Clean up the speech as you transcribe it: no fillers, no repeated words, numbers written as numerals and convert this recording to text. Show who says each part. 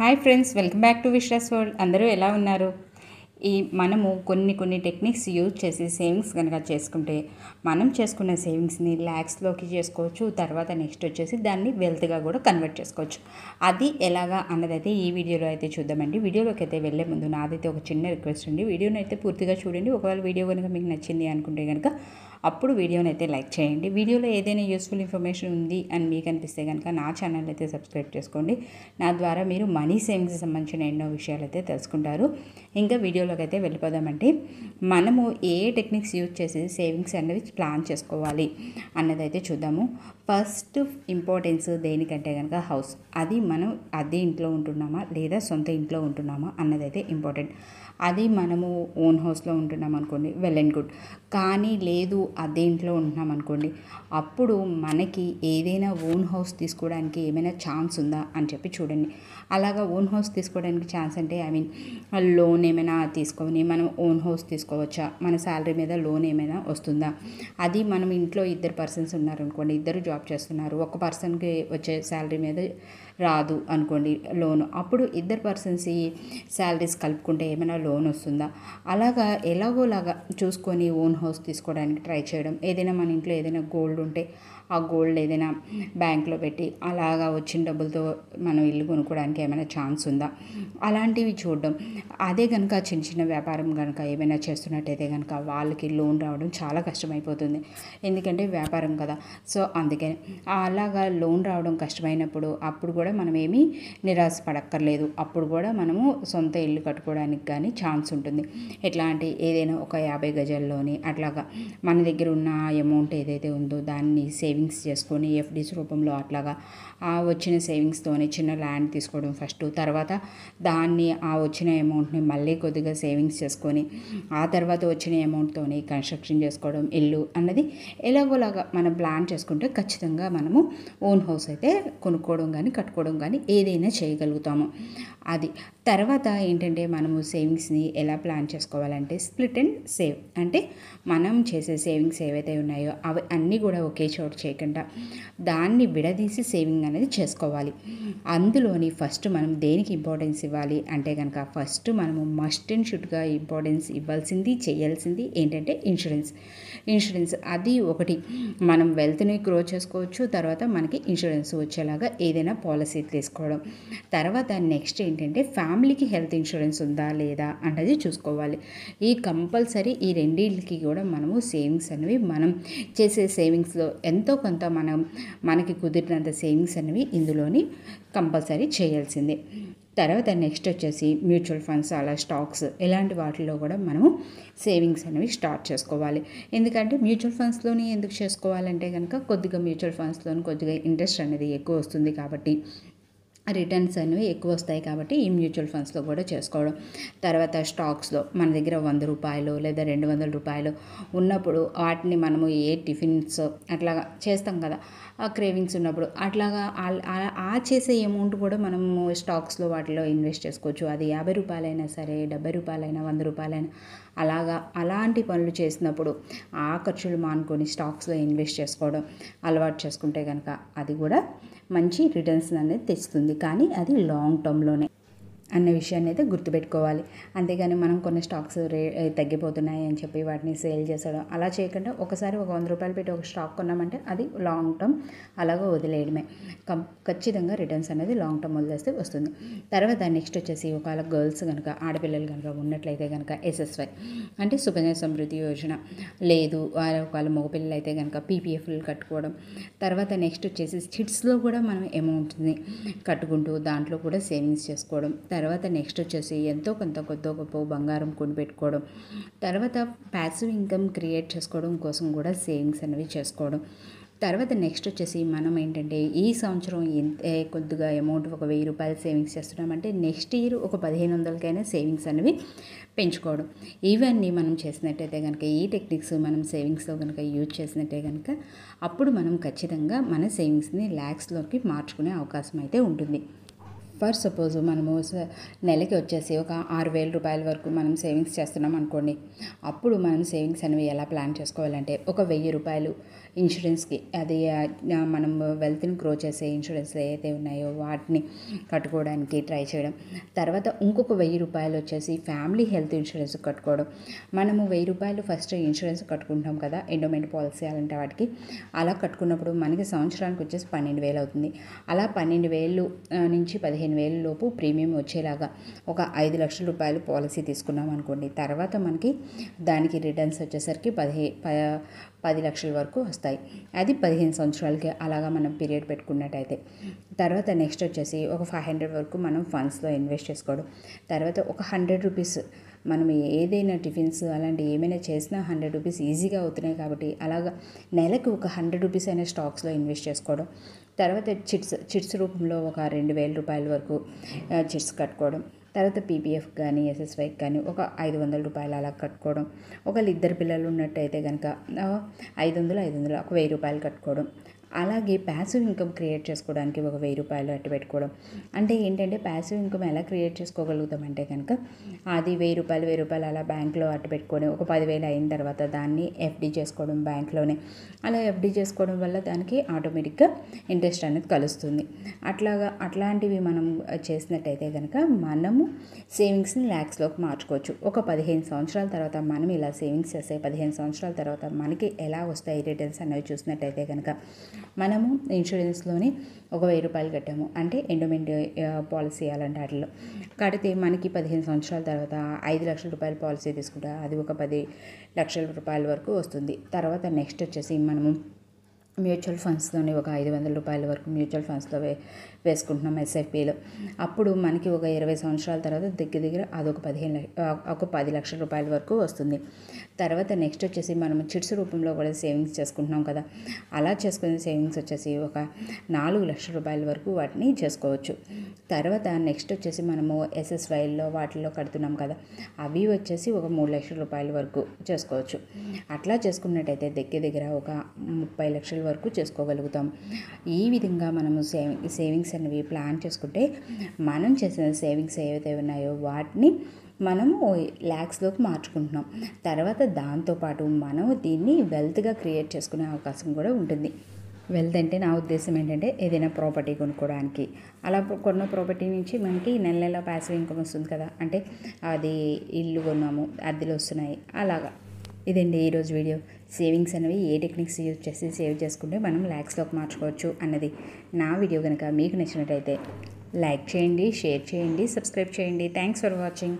Speaker 1: Hi friends, welcome back to Vishwas world. అందరూ ఎలా ఉన్నారు? మనము కొన్ని టెక్నిక్స్ యూజ్ చేసి సేవింగ్స్ కనుక చేసుకుంటే మనం చేసుకున్న సేవింగ్స్ని ల్యాక్స్లోకి చేసుకోవచ్చు. తర్వాత నెక్స్ట్ వచ్చేసి దాన్ని వెల్త్గా కూడా కన్వర్ట్ చేసుకోవచ్చు. అది ఎలాగా అన్నదైతే ఈ వీడియోలో అయితే చూద్దామండి. వీడియోలోకి అయితే వెళ్ళే ముందు నాదైతే ఒక చిన్న రిక్వెస్ట్ అండి, వీడియోని అయితే పూర్తిగా చూడండి. ఒకవేళ వీడియో కనుక మీకు నచ్చింది అనుకుంటే కనుక అప్పుడు వీడియోని అయితే లైక్ చేయండి. వీడియోలో ఏదైనా యూస్ఫుల్ ఇన్ఫర్మేషన్ ఉంది అని మీకు అనిపిస్తే కనుక నా ఛానల్ అయితే సబ్స్క్రైబ్ చేసుకోండి. నా ద్వారా మీరు మనీ సేవింగ్స్కి సంబంధించిన ఎన్నో విషయాలు అయితే తెలుసుకుంటారు. ఇంకా వీడియోలోకి అయితే వెళ్ళిపోదామంటే, మనము ఏ టెక్నిక్స్ యూజ్ చేసి సేవింగ్స్ అనేవి ప్లాన్ చేసుకోవాలి అన్నదైతే చూద్దాము. ఫస్ట్ ఇంపార్టెన్స్ దేనికంటే కనుక హౌస్. అది మనం అద్దె ఇంట్లో ఉంటున్నామా లేదా సొంత ఇంట్లో ఉంటున్నామా అన్నదైతే ఇంపార్టెంట్. అది మనము ఓన్ హౌస్లో ఉంటున్నాం అనుకోండి, వెల్ అండ్ గుడ్. కానీ లేదు అద్దె ఇంట్లో ఉంటున్నాం అనుకోండి, అప్పుడు మనకి ఏదైనా ఓన్ హౌస్ తీసుకోవడానికి ఏమైనా ఛాన్స్ ఉందా అని చెప్పి చూడండి. అలాగా ఓన్ హౌస్ తీసుకోవడానికి ఛాన్స్ అంటే లోన్ ఏమైనా తీసుకొని మనం ఓన్ హౌస్ తీసుకోవచ్చా, మన శాలరీ మీద లోన్ ఏమైనా వస్తుందా. అది మనం ఇంట్లో ఇద్దరు పర్సన్స్ ఉన్నారనుకోండి, ఇద్దరు జాబ్ చేస్తున్నారు, ఒక పర్సన్కి వచ్చే శాలరీ మీద రాదు అనుకోండి లోను, అప్పుడు ఇద్దరు పర్సన్స్ ఈ శాలరీస్ కలుపుకుంటే ఏమైనా లోన్ వస్తుందా. అలాగా ఎలాగోలాగా చూసుకొని ఓన్ హౌస్ తీసుకోవడానికి ట్రై చేయడం. ఏదైనా మన ఇంట్లో ఏదైనా గోల్డ్ ఉంటే ఆ గోల్డ్ ఏదైనా బ్యాంక్లో పెట్టి అలాగా వచ్చిన డబ్బులతో మనం ఇల్లు కొనుక్కోవడానికి ఏమైనా ఛాన్స్ ఉందా, అలాంటివి చూడడం. అదే కనుక చిన్న చిన్న వ్యాపారం కనుక ఏమైనా చేస్తున్నట్టయితే కనుక వాళ్ళకి లోన్ రావడం చాలా కష్టమైపోతుంది. ఎందుకంటే వ్యాపారం కదా. సో అందుకని అలాగా లోన్ రావడం కష్టమైనప్పుడు అప్పుడు కూడా మనం ఏమీ నిరాశపడక్కర్లేదు. అప్పుడు కూడా మనము సొంత ఇల్లు కట్టుకోవడానికి కానీ ఛాన్స్ ఉంటుంది. ఎట్లాంటి ఏదైనా ఒక 50 గజాల్లోని అట్లాగా మన దగ్గర ఉన్న అమౌంట్ ఏదైతే ఉందో దాన్ని సేవింగ్స్ చేసుకొని ఎఫ్డీస్ రూపంలో అట్లాగా ఆ వచ్చిన సేవింగ్స్తోనే చిన్న ల్యాండ్ తీసుకోవడం ఫస్ట్. తర్వాత దాన్ని ఆ వచ్చిన అమౌంట్ని మళ్ళీ కొద్దిగా సేవింగ్స్ చేసుకొని ఆ తర్వాత వచ్చిన అమౌంట్తోనే కన్స్ట్రక్షన్ చేసుకోవడం ఇల్లు అన్నది ఎలాగోలాగా మనం ప్లాన్ చేసుకుంటే ఖచ్చితంగా మనము ఓన్ హౌస్ అయితే కొనుక్కోవడం కానీ కట్టుకోవడం కానీ ఏదైనా చేయగలుగుతాము. అది తర్వాత ఏంటంటే మనము సేవింగ్స్ని ఎలా ప్లాన్ చేసుకోవాలంటే స్ప్లిట్ అండ్ సేవ్. అంటే మనం చేసే సేవింగ్స్ ఏవైతే ఉన్నాయో అవి అన్నీ కూడా ఒకే చోట చేయకుండా దాన్ని విడదీసి సేవింగ్ అనేది చేసుకోవాలి. అందులోని ఫస్ట్ మనం దేనికి ఇంపార్టెన్స్ ఇవ్వాలి అంటే కనుక ఫస్ట్ మనము మస్ట్ అండ్ షుడ్గా ఇంపార్టెన్స్ ఇవ్వాల్సింది చేయాల్సింది ఏంటంటే ఇన్సూరెన్స్. అది ఒకటి మనం వెల్త్ని గ్రో చేసుకోవచ్చు. తర్వాత మనకి ఇన్సూరెన్స్ వచ్చేలాగా ఏదైనా పాలసీ తీసుకోవడం. తర్వాత నెక్స్ట్ ఏంటంటే ఫ్యామిలీకి హెల్త్ ఇన్సూరెన్స్ ఉందా లేదా అన్నది చూసుకోవాలి. ఈ కంపల్సరీ ఈ రెండింటికి కూడా మనము సేవింగ్స్ అనేవి మనం చేసే సేవింగ్స్లో ఎంతో కొంత మనకి కుదిరినంత సేవింగ్స్ అనేవి ఇందులోని కంపల్సరీ చేయాల్సిందే. తర్వాత నెక్స్ట్ వచ్చేసి మ్యూచువల్ ఫండ్స్ అలా స్టాక్స్ ఇలాంటి వాటిల్లో కూడా మనము సేవింగ్స్ అనేవి స్టార్ట్ చేసుకోవాలి. ఎందుకంటే మ్యూచువల్ ఫండ్స్లోని ఎందుకు చేసుకోవాలంటే కనుక కొద్దిగా మ్యూచువల్ ఫండ్స్లోని కొద్దిగా ఇంట్రెస్ట్ అనేది ఎక్కువ వస్తుంది కాబట్టి, రిటర్న్స్ అనేవి ఎక్కువ వస్తాయి కాబట్టి ఈ మ్యూచువల్ ఫండ్స్లో కూడా చేసుకోవడం. తర్వాత స్టాక్స్లో మన దగ్గర 100 రూపాయలు లేదా 200 రూపాయలు ఉన్నప్పుడు వాటిని మనము ఏ టిఫిన్స్ అట్లాగా చేస్తాం కదా, ఆ క్రేవింగ్స్ ఉన్నప్పుడు అట్లాగా ఆ చేసే అమౌంట్ కూడా మనము స్టాక్స్లో వాటిలో ఇన్వెస్ట్ చేసుకోవచ్చు. అది 50 రూపాయలైనా సరే, 70 రూపాయలైనా, 100 రూపాయలైనా అలాంటి పనులు చేసినప్పుడు ఆ ఖర్చులు మానుకొని స్టాక్స్లో ఇన్వెస్ట్ చేసుకోవడం అలవాటు చేసుకుంటే కనుక అది కూడా మంచి రిటర్న్స్ అనేది తెస్తుంది. కానీ అది లాంగ్ టర్మ్లోనే అన్న విషయాన్ని అయితే గుర్తుపెట్టుకోవాలి. అంతేగాని మనం కొన్ని స్టాక్స్ తగ్గిపోతున్నాయి అని చెప్పి వాటిని సేల్ చేసడం అలా చేయకుండా ఒకసారి ఒక 100 రూపాయలు పెట్టి ఒక స్టాక్ కొన్నామంటే అది లాంగ్ టర్మ్ అలాగా వదిలేయడమే. ఖచ్చితంగా రిటర్న్స్ అనేది లాంగ్ టర్మ్ వదిలేస్తే వస్తుంది. తర్వాత నెక్స్ట్ వచ్చేసి ఒకవేళ గర్ల్స్ కనుక ఆడపిల్లలు కనుక ఉన్నట్లయితే కనుక SSY అంటే సుకన్య సమృద్ధి యోజన, లేదు ఒకవేళ మగపిల్లలు అయితే కనుక PPFలు కట్టుకోవడం. తర్వాత నెక్స్ట్ వచ్చేసి స్కిట్స్లో కూడా మనం అమౌంట్ని కట్టుకుంటూ దాంట్లో కూడా సేవింగ్స్ చేసుకోవడం. తర్వాత నెక్స్ట్ వచ్చేసి ఎంతో కొద్ది గొప్ప బంగారం కొనిపెట్టుకోవడం. తర్వాత ప్యాసివ్ ఇన్కమ్ క్రియేట్ చేసుకోవడం కోసం కూడా సేవింగ్స్ అనేవి చేసుకోవడం. తర్వాత నెక్స్ట్ వచ్చేసి మనం ఏంటంటే ఈ సంవత్సరం కొద్దిగా అమౌంట్ ఒక 1000 రూపాయలు సేవింగ్స్ చేస్తున్నామంటే నెక్స్ట్ ఇయర్ ఒక 1500కైనా సేవింగ్స్ అనేవి పెంచుకోవడం. ఇవన్నీ మనం చేసినట్టయితే కనుక ఈ టెక్నిక్స్ మనం సేవింగ్స్లో కనుక యూజ్ చేసినట్టే కనుక అప్పుడు మనం ఖచ్చితంగా మన సేవింగ్స్ని ల్యాక్స్లోకి మార్చుకునే అవకాశం అయితే ఉంటుంది. ఫర్ సపోజ్ మనము నెలకి వచ్చేసి ఒక 6,000 రూపాయల వరకు మనం సేవింగ్స్ చేస్తున్నాం అనుకోండి. అప్పుడు మనం సేవింగ్స్ అనేవి ఎలా ప్లాన్ చేసుకోవాలంటే, ఒక 1,000 రూపాయలు ఇన్సూరెన్స్కి, అది మనం వెల్త్ని గ్రో చేసే ఇన్సూరెన్స్ ఏవైతే ఉన్నాయో వాటిని కట్టుకోవడానికి ట్రై చేయడం. తర్వాత ఇంకొక 1,000 రూపాయలు వచ్చేసి ఫ్యామిలీ హెల్త్ ఇన్సూరెన్స్ కట్టుకోవడం. మనము 1,000 రూపాయలు ఫస్ట్ ఇన్సూరెన్స్ కట్టుకుంటాం కదా, ఎండోమెంట్ పాలసీ అలాంటి వాటికి. అలా కట్టుకున్నప్పుడు మనకి సంవత్సరానికి వచ్చేసి 12,000 అవుతుంది. అలా 12,000 నుంచి 15,000 లోపు ప్రీమియం వచ్చేలాగా ఒక 5 లక్షల రూపాయలు పాలసీ తీసుకున్నాం అనుకోండి. తర్వాత మనకి దానికి రిటర్న్స్ వచ్చేసరికి 10 లక్షల వరకు వస్తాయి. అది 15 సంవత్సరాలకి అలాగా మనం పీరియడ్ పెట్టుకున్నట్టయితే. తర్వాత నెక్స్ట్ వచ్చేసి ఒక 500 వరకు మనం ఫండ్స్లో ఇన్వెస్ట్ చేసుకోవడం. తర్వాత ఒక 100 రూపీస్ మనం ఏదైనా టిఫిన్స్ అలాంటి ఏమైనా చేసినా 100 రూపీస్ ఈజీగా అవుతున్నాయి కాబట్టి అలాగా నెలకు ఒక 100 రూపీస్ అయినా స్టాక్స్లో ఇన్వెస్ట్ చేసుకోవడం. తర్వాత చిట్స్ రూపంలో ఒక 2,000 రూపాయల వరకు చిట్స్ కట్టుకోవడం. తర్వాత పీపీఎఫ్ కానీ ఎస్ఎస్వైకి కానీ ఒక 500 రూపాయలు అలా కట్టుకోవడం. ఒకవేళ ఇద్దరు పిల్లలు ఉన్నట్టయితే కనుక 500 ఒక 1,000 రూపాయలు కట్టుకోవడం. అలాగే ప్యాసివ్ ఇన్కమ్ క్రియేట్ చేసుకోవడానికి ఒక 1,000 రూపాయలు అట్టు పెట్టుకోవడం. అంటే ఏంటంటే ప్యాసివ్ ఇన్కమ్ ఎలా క్రియేట్ చేసుకోగలుగుతామంటే కనుక అది 1,000 రూపాయలు అలా బ్యాంక్లో అట్టు పెట్టుకొని ఒక 10,000 అయిన తర్వాత దాన్ని ఎఫ్డీ చేసుకోవడం బ్యాంక్లోనే. అలా ఎఫ్డీ చేసుకోవడం వల్ల దానికి ఆటోమేటిక్గా ఇంట్రెస్ట్ అనేది కలుస్తుంది. అట్లాంటివి మనం చేసినట్టయితే కనుక మనము సేవింగ్స్ని ల్యాక్స్లోకి మార్చుకోవచ్చు. ఒక 15 సంవత్సరాల తర్వాత మనం ఇలా సేవింగ్స్ చేస్తే 15 సంవత్సరాల తర్వాత మనకి ఎలా వస్తాయి రిటర్న్స్ అనేవి చూసినట్టయితే కనుక మనము ఇన్సూరెన్స్లోని ఒక 1,000 రూపాయలు కట్టాము అంటే ఎండోమెంట్ పాలసీ అలాంటి వాటిలో కడితే మనకి 15 సంవత్సరాల తర్వాత 5 లక్షల రూపాయల పాలసీ తీసుకుంటే అది ఒక 10 లక్షల రూపాయల వరకు వస్తుంది. తర్వాత నెక్స్ట్ వచ్చేసి మనము మ్యూచువల్ ఫండ్స్లోనే ఒక 500 రూపాయల వరకు మ్యూచువల్ ఫండ్స్లో వేసుకుంటున్నాం ఎస్ఐపిలో. అప్పుడు మనకి ఒక 20 సంవత్సరాల తర్వాత దగ్గర అదొక 10 లక్షల రూపాయల వరకు వస్తుంది. తర్వాత నెక్స్ట్ వచ్చేసి మనం చిట్స్ రూపంలో కూడా సేవింగ్స్ చేసుకుంటున్నాం కదా, అలా చేసుకునే సేవింగ్స్ వచ్చేసి ఒక 4 లక్షల రూపాయల వరకు వాటిని చేసుకోవచ్చు. తర్వాత నెక్స్ట్ వచ్చేసి మనము ఎస్ఎస్వైలో వాటిల్లో కడుతున్నాం కదా, అవి వచ్చేసి ఒక 3 లక్షల రూపాయల వరకు చేసుకోవచ్చు. అట్లా చేసుకున్నట్టయితే దగ్గర ఒక 30 లక్షల వరకు చేసుకోగలుగుతాం. ఈ విధంగా మనము సేవింగ్స్ అనేవి ప్లాన్ చేసుకుంటే మనం చేసిన సేవింగ్స్ ఏవైతే ఉన్నాయో వాటిని మనము ల్యాక్స్లోకి మార్చుకుంటున్నాం. తర్వాత దాంతోపాటు మనము దీన్ని వెల్త్గా క్రియేట్ చేసుకునే అవకాశం కూడా ఉంటుంది. వెల్త్ అంటే నా ఉద్దేశం ఏంటంటే ఏదైనా ప్రాపర్టీ కొనుక్కోవడానికి, అలా కొన్న ప్రాపర్టీ నుంచి మనకి నెల ప్యాసివ్ ఇన్కమ్ వస్తుంది కదా, అంటే అది ఇల్లు కొన్నాము అద్దెలు వస్తున్నాయి అలాగా. ఇదండి ఈరోజు వీడియో. సేవింగ్స్ అనేవి ఏ టెక్నిక్స్ యూజ్ చేసి సేవ్ చేసుకుంటే మనం ల్యాక్స్లోకి మార్చుకోవచ్చు అన్నది. నా వీడియో కనుక మీకు నచ్చినట్టయితే లైక్ చేయండి, షేర్ చేయండి, సబ్స్క్రైబ్ చేయండి. Thanks for watching.